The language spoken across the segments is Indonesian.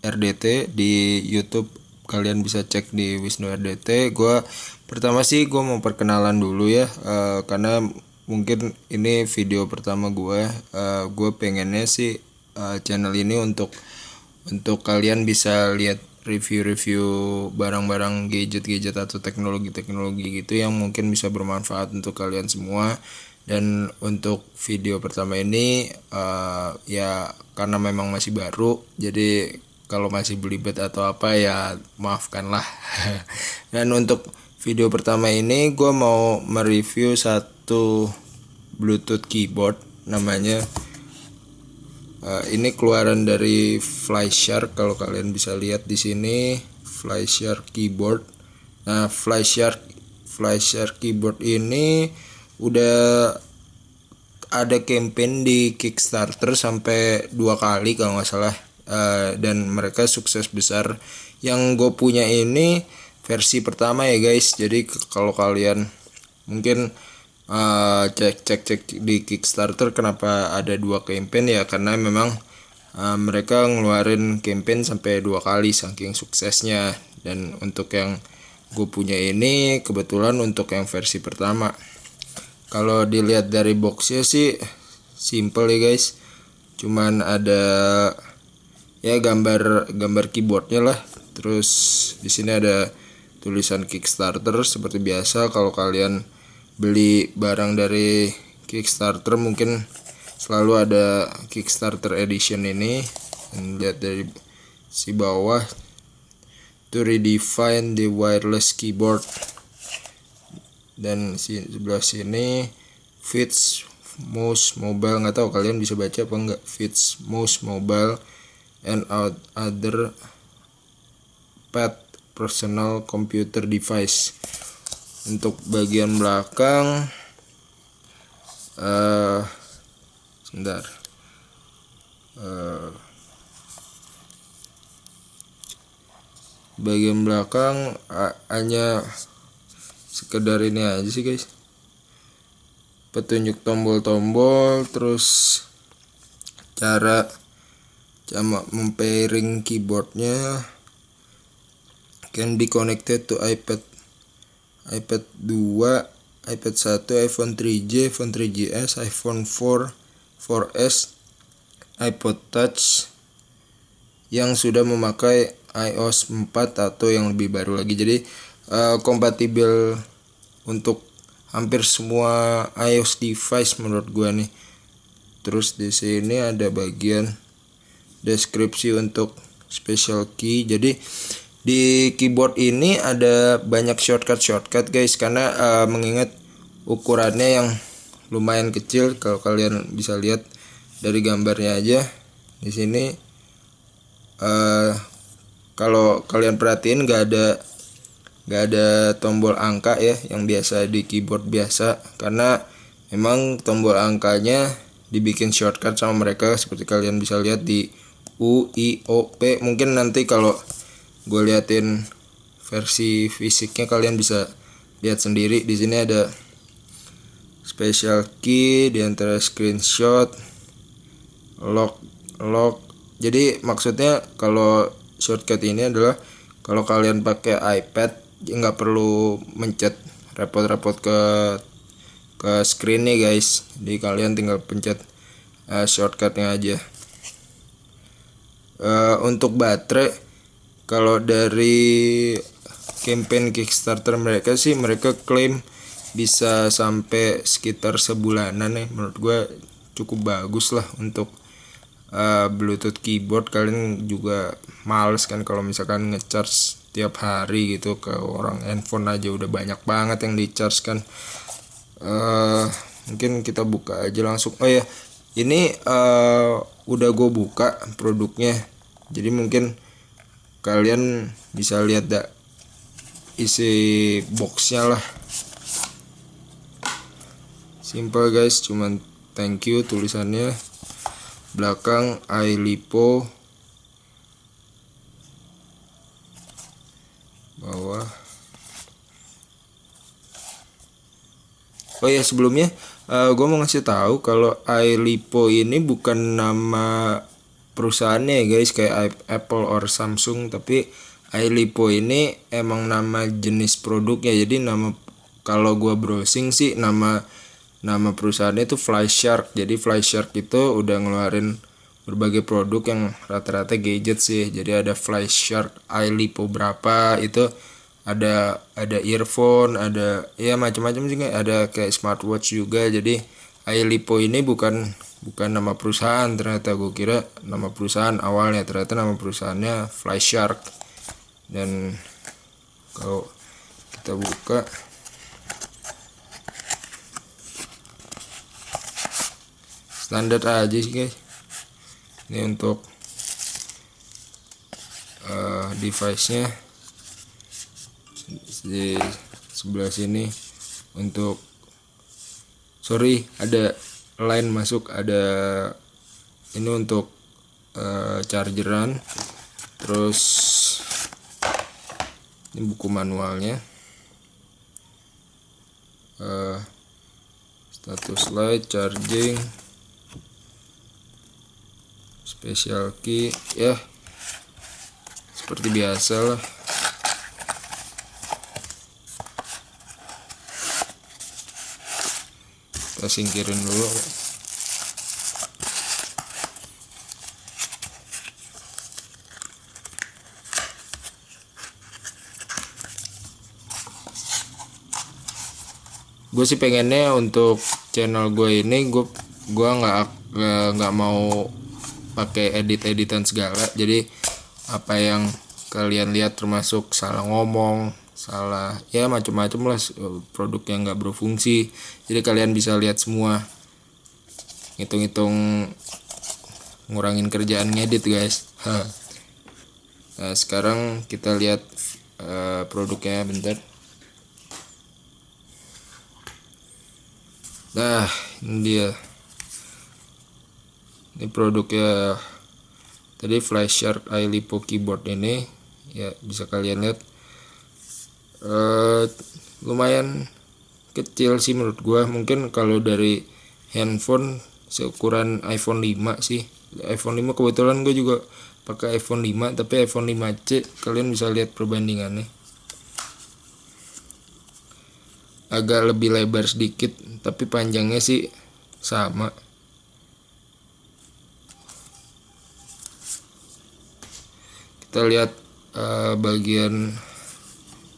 RDT di YouTube. Kalian bisa cek di Wisnu RDT. Pertama sih gue mau perkenalan dulu ya, karena mungkin ini video pertama gue. Gue pengennya sih channel ini untuk kalian bisa lihat review-review barang-barang gadget-gadget atau teknologi-teknologi gitu yang mungkin bisa bermanfaat untuk kalian semua. Dan untuk video pertama ini ya karena memang masih baru, jadi kalau masih belibet atau apa ya maafkanlah. Dan untuk video pertama ini gue mau mereview satu Bluetooth keyboard namanya. Ini keluaran dari Flyshark, kalau kalian bisa lihat di sini Flyshark keyboard. Nah, Flyshark keyboard ini udah ada campaign di Kickstarter sampai 2 kali kalau nggak salah. Dan mereka sukses besar. Yang gue punya ini versi pertama ya guys. Jadi kalau kalian mungkin cek di Kickstarter kenapa ada 2 campaign ya, karena memang mereka ngeluarin campaign sampai 2 kali saking suksesnya. Dan untuk yang gue punya ini kebetulan untuk yang versi pertama. Kalau dilihat dari boxnya sih simple ya guys, cuman ada ya gambar keyboardnya lah. Terus di sini ada tulisan Kickstarter seperti biasa. Kalau kalian beli barang dari Kickstarter mungkin selalu ada Kickstarter edition ini. Dan lihat dari si bawah, to redefine the wireless keyboard. Dan sebelah sini fits most mobile, nggak tahu kalian bisa baca apa enggak, fits most mobile and other pad personal computer device. Untuk bagian belakang sebentar, bagian belakang hanya sekedar ini aja sih guys, petunjuk tombol-tombol, terus cara mempairing keyboardnya, can be connected to iPad 2, iPad 1, iPhone 3G, iPhone 3GS, iPhone 4S, iPod Touch yang sudah memakai iOS 4 atau yang lebih baru lagi. Jadi kompatibel untuk hampir semua iOS device menurut gua nih. Terus di sini ada bagian deskripsi untuk special key. Jadi di keyboard ini ada banyak shortcut guys, karena mengingat ukurannya yang lumayan kecil. Kalau kalian bisa lihat dari gambarnya aja di sini, kalau kalian perhatiin nggak ada tombol angka ya yang biasa di keyboard biasa, karena memang tombol angkanya dibikin shortcut sama mereka seperti kalian bisa lihat di U, I, O, P. Mungkin nanti kalau gue liatin versi fisiknya kalian bisa lihat sendiri. Di sini ada special key di antara screenshot, lock. Jadi maksudnya kalau shortcut ini adalah kalau kalian pakai iPad nggak perlu mencet repot-repot ke screen nih guys. Jadi kalian tinggal pencet shortcutnya aja. Untuk baterai, kalau dari campaign Kickstarter mereka sih, mereka klaim bisa sampai sekitar sebulanan nih. Menurut gue cukup bagus lah untuk Bluetooth keyboard. Kalian juga males kan kalau misalkan ngecharge tiap hari gitu. Ke orang handphone aja udah banyak banget yang di-charge kan. Mungkin kita buka aja langsung. Oh ya, ini udah gue buka produknya, jadi mungkin kalian bisa lihat isi boxnya lah. Simple guys, cuman thank you tulisannya. Belakang iLipo, bawah. Oh ya, sebelumnya gue mau ngasih tahu kalau iLipo ini bukan nama perusahaannya ya guys, kayak Apple or Samsung, tapi iLipo ini emang nama jenis produknya. Jadi nama, kalau gua browsing sih, nama perusahaannya itu Flyshark. Jadi Flyshark itu udah ngeluarin berbagai produk yang rata-rata gadget sih. Jadi ada Flyshark iLipo berapa, itu ada earphone, ada ya macam-macam juga, ada kayak smartwatch juga. Jadi iLipo ini bukan nama perusahaan, ternyata gue kira nama perusahaan awalnya, ternyata nama perusahaannya Flyshark. Dan kalau kita buka, standar aja sih guys. Ini untuk device-nya di sebelah sini. Untuk ada line masuk, ada ini untuk chargeran. Terus ini buku manualnya, status light, charging, special key, ya seperti biasa lah. Kita singkirin dulu. Gue sih pengennya untuk channel gue ini, gue nggak mau pakai editan segala. Jadi apa yang kalian lihat termasuk salah ngomong, salah ya macam-macam lah, produk yang nggak berfungsi. Jadi kalian bisa lihat semua, hitung-hitung ngurangin kerjaan ngedit guys. Nah sekarang kita lihat produknya bentar. Nah ini dia, ini produknya tadi, Flyshark iLipo keyboard ini ya, bisa kalian lihat lumayan kecil sih menurut gua. Mungkin kalau dari handphone seukuran iPhone 5 sih. iPhone 5 kebetulan gue juga pakai iPhone 5, tapi iPhone 5C kalian bisa lihat perbandingannya, agak lebih lebar sedikit, tapi panjangnya sih sama. Kita lihat bagian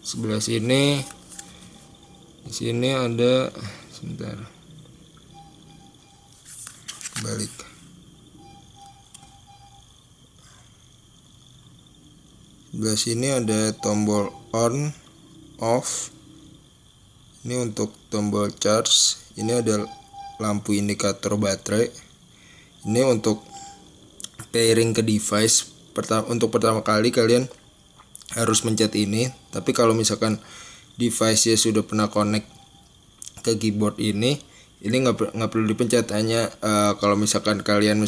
sebelah sini. Di sini ada, sebentar, balik. Sebelah sini ada tombol on, off. Ini untuk tombol charge. Ini ada lampu indikator baterai. Ini untuk pairing ke device. Untuk pertama kali kalian harus mencet ini. Tapi kalau misalkan device-nya sudah pernah connect ke keyboard ini nggak perlu dipencet. Hanya kalau misalkan kalian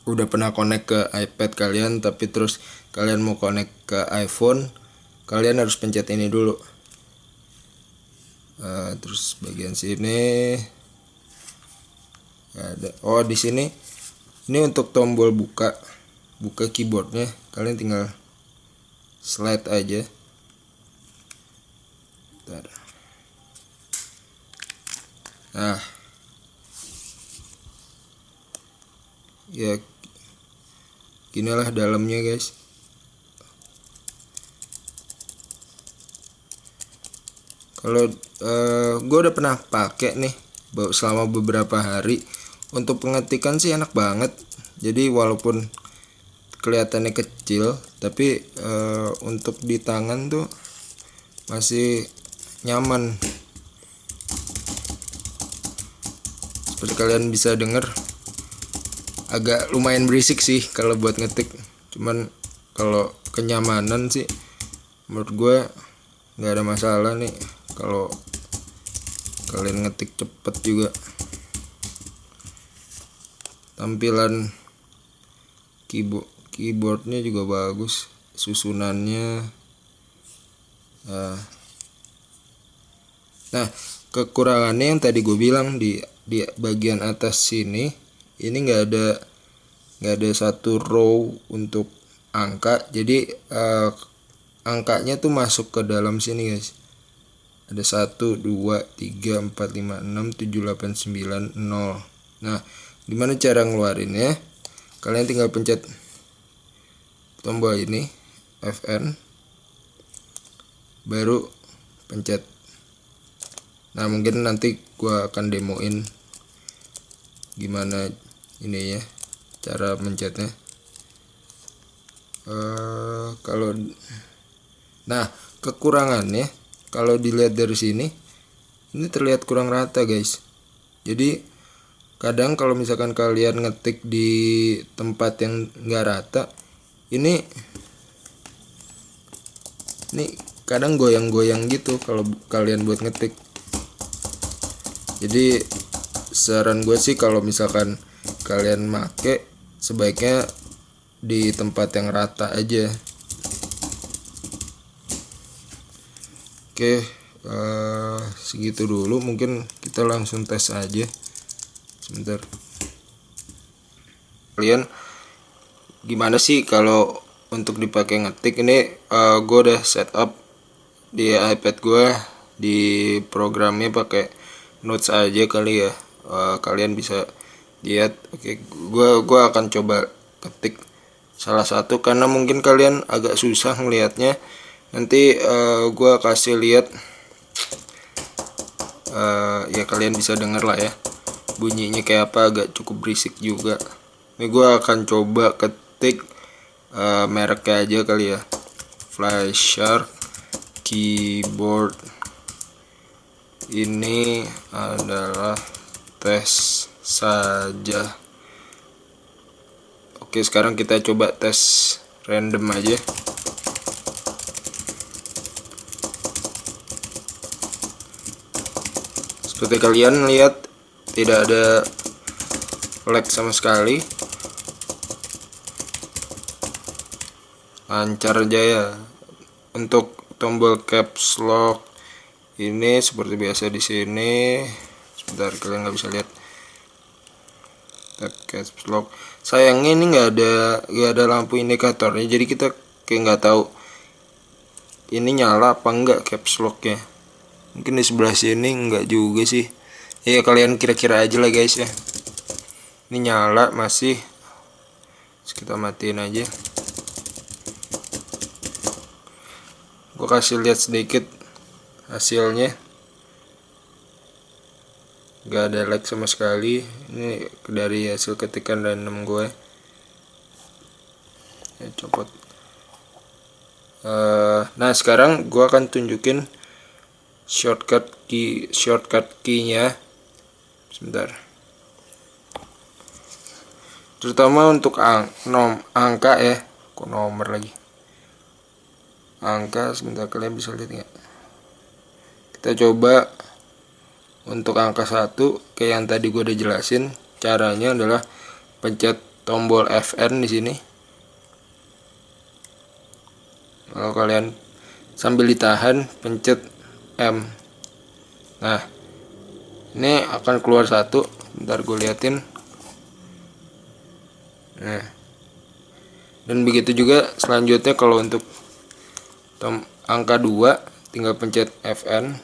udah pernah connect ke iPad kalian, tapi terus kalian mau connect ke iPhone, kalian harus pencet ini dulu. Terus bagian sini ada, di sini ini untuk tombol buka keyboardnya, kalian tinggal slide aja. Bentar. Nah ya ginilah dalamnya guys. Kalau gue udah pernah pakai nih selama beberapa hari. Untuk pengetikan sih enak banget. Jadi walaupun kelihatannya kecil, tapi untuk di tangan tuh masih nyaman. Seperti kalian bisa dengar, agak lumayan berisik sih kalau buat ngetik. Cuman kalau kenyamanan sih menurut gue nggak ada masalah nih. Kalau kalian ngetik cepet juga. Tampilan keyboardnya juga bagus, susunannya. Nah kekurangannya yang tadi gue bilang, di bagian atas sini ini nggak ada nggak ada satu row untuk angka, jadi angkanya tuh masuk ke dalam sini guys. Ada 1 2 3 4 5 6 7 8 9 0. Nah, gimana cara ngeluarinnya? Kalian tinggal pencet tombol ini Fn, baru pencet. Nah, mungkin nanti gua akan demoin gimana ini ya cara mencetnya. Kalau nah, kekurangannya kalau dilihat dari sini, ini terlihat kurang rata guys. Jadi kadang kalau misalkan kalian ngetik di tempat yang nggak rata, ini kadang goyang-goyang gitu kalau kalian buat ngetik. Jadi saran gue sih kalau misalkan kalian make, sebaiknya di tempat yang rata aja. Oke, segitu dulu, mungkin kita langsung tes aja sebentar. Kalian gimana sih kalau untuk dipakai ngetik ini? Gue udah setup di iPad gue, di programnya pakai Notes aja kali ya. Kalian bisa lihat. Oke, gue akan coba ketik salah satu karena mungkin kalian agak susah ngelihatnya. Nanti gue kasih lihat, ya kalian bisa denger lah ya bunyinya kayak apa, agak cukup berisik juga. Ini gue akan coba ketik mereknya aja kali ya, Flyshark keyboard. Ini adalah tes saja. Oke, sekarang kita coba tes random aja. Seperti kalian lihat, tidak ada lag sama sekali, lancar aja ya. Untuk tombol caps lock ini seperti biasa di sini. Sebentar, kalian nggak bisa lihat caps lock. Sayangnya ini nggak ada lampu indikatornya, jadi kita kayak nggak tahu ini nyala apa enggak caps locknya. Mungkin di sebelah sini enggak juga sih. Ya kalian kira-kira aja lah guys ya. Ini nyala masih. Terus kita matiin aja. Gue kasih lihat sedikit hasilnya. Gak ada lag sama sekali. Ini dari hasil ketikan random gue. Ya, copot. Nah, sekarang gue akan tunjukin shortcut key-nya. Sebentar. Terutama untuk angka ya. Kok nomor lagi? Angka, sebentar, kalian bisa lihat nggak? Kita coba untuk angka 1, kayak yang tadi gue udah jelasin. Caranya adalah pencet tombol Fn di sini. Kalau kalian sambil ditahan, pencet M. Nah, ini akan keluar 1. Bentar gue liatin. Nah, dan begitu juga selanjutnya. Kalau untuk angka 2, tinggal pencet Fn,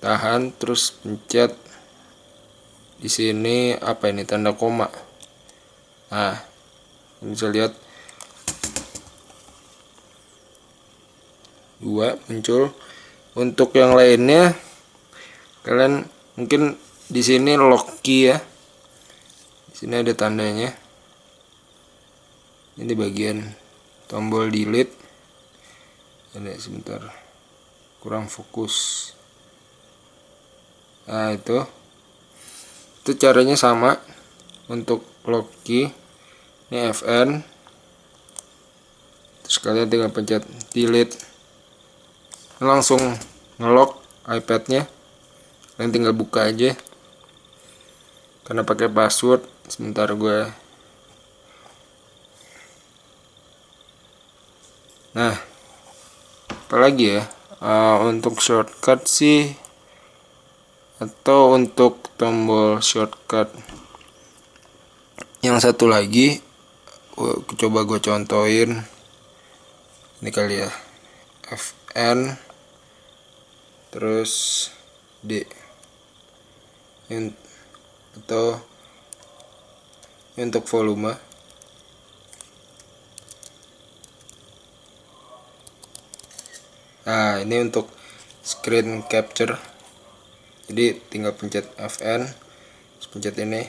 tahan, terus pencet di sini apa ini, tanda koma. Nah, bisa lihat 2 muncul. Untuk yang lainnya, kalian mungkin di sini lock key ya. Di sini ada tandanya. Ini di bagian tombol delete. Ini sebentar, kurang fokus. Nah, itu caranya sama untuk lock key. Ini Fn, terus kalian tinggal pencet delete, langsung ngelock iPadnya. Kalian tinggal buka aja karena pakai password. Sebentar, gue nah, apalagi ya, untuk shortcut sih, atau untuk tombol shortcut Yang satu lagi coba gue contohin ini kali ya, Fn terus D atau untuk volume. Nah ini untuk screen capture, jadi tinggal pencet Fn, pencet ini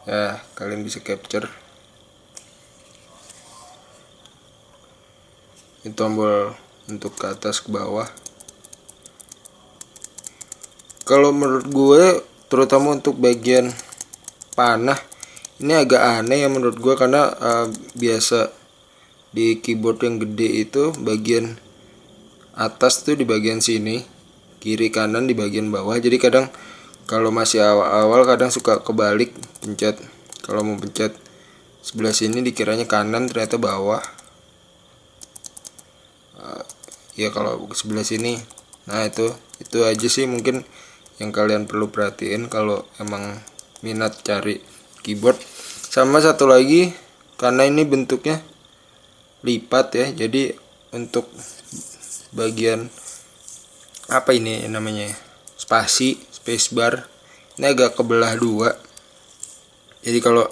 ya, kalian bisa capture. Ini tombol untuk ke atas ke bawah. Kalau menurut gue terutama untuk bagian panah ini agak aneh ya menurut gue, karena biasa di keyboard yang gede itu bagian atas tuh di bagian sini, kiri kanan di bagian bawah. Jadi kadang kalau masih awal-awal kadang suka kebalik pencet. Kalau mau pencet sebelah sini dikiranya kanan ternyata bawah. Ya kalau sebelah sini. Nah itu aja sih mungkin yang kalian perlu perhatiin kalau emang minat cari keyboard. Sama satu lagi, karena ini bentuknya lipat ya, jadi untuk bagian apa ini namanya, spacebar ini agak kebelah dua. Jadi kalau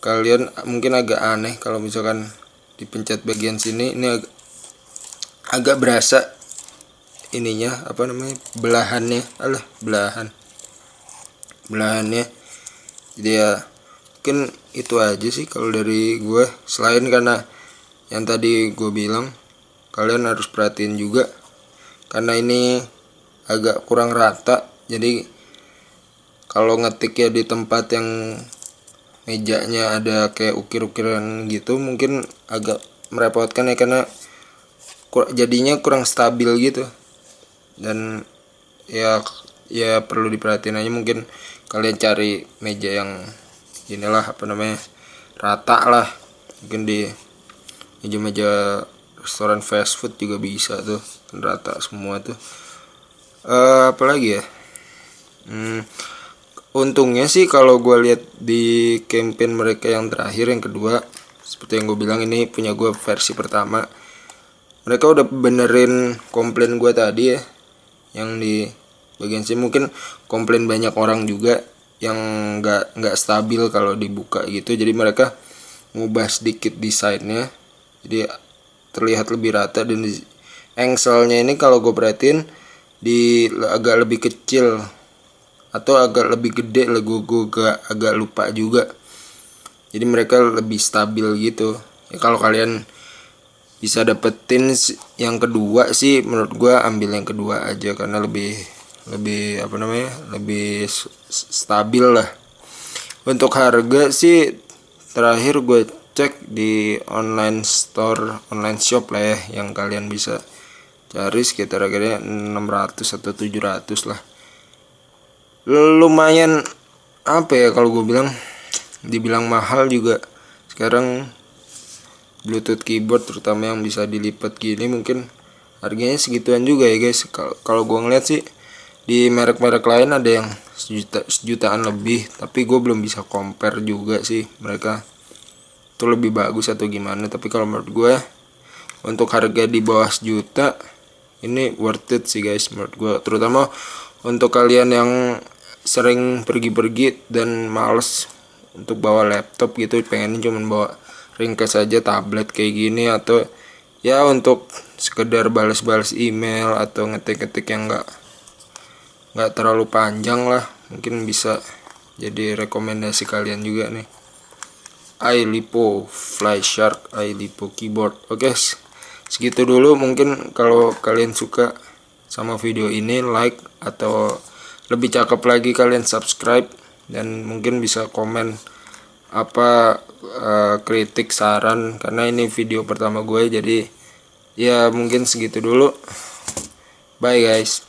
kalian mungkin agak aneh kalau misalkan dipencet bagian sini, ini agak berasa ininya apa namanya, belahannya, belahannya. Jadi ya mungkin itu aja sih kalau dari gue, selain karena yang tadi gue bilang kalian harus perhatiin juga karena ini agak kurang rata. Jadi kalau ngetik ya di tempat yang mejanya ada kayak ukir-ukiran gitu mungkin agak merepotkan ya, karena jadinya kurang stabil gitu. Dan ya perlu diperhatiin aja, mungkin kalian cari meja yang inilah apa namanya, rata lah. Mungkin di meja-meja restoran fast food juga bisa tuh, rata semua tuh. Apalagi ya, untungnya sih kalau gue lihat di campaign mereka yang terakhir, yang kedua, seperti yang gue bilang ini punya gue versi pertama, mereka udah benerin komplain gue tadi ya, yang di bagian sini. Mungkin komplain banyak orang juga yang nggak stabil kalau dibuka gitu, jadi mereka ngubah sedikit desainnya jadi terlihat lebih rata. Dan engselnya ini kalau gue perhatiin agak lebih kecil atau agak lebih gede lah, gue agak lupa juga. Jadi mereka lebih stabil gitu ya. Kalau kalian bisa dapetin yang kedua sih, menurut gue ambil yang kedua aja karena lebih apa namanya, lebih stabil lah. Untuk harga sih terakhir gue cek di online shop lah ya, yang kalian bisa cari sekitar harganya 600 atau 700 lah. Lumayan apa ya, kalau gue bilang dibilang mahal juga. Sekarang Bluetooth keyboard terutama yang bisa dilipat gini mungkin harganya segituan juga ya guys. Kalau gue ngeliat sih di merek-merek lain ada yang sejutaan lebih, tapi gue belum bisa compare juga sih mereka itu lebih bagus atau gimana. Tapi kalau menurut gue untuk harga di bawah sejuta ini worth it sih guys menurut gue, terutama untuk kalian yang sering pergi-pergi dan males untuk bawa laptop gitu, pengen cuma bawa ringkas saja tablet kayak gini, atau ya untuk sekedar balas-balas email atau ngetik-ngetik yang nggak terlalu panjang lah, mungkin bisa jadi rekomendasi kalian juga nih, iLipo Flyshark iLipo keyboard. Oke, segitu dulu. Mungkin kalau kalian suka sama video ini, like, atau lebih cakep lagi kalian subscribe, dan mungkin bisa komen apa kritik, saran, karena ini video pertama gue. Jadi ya mungkin segitu dulu, bye guys.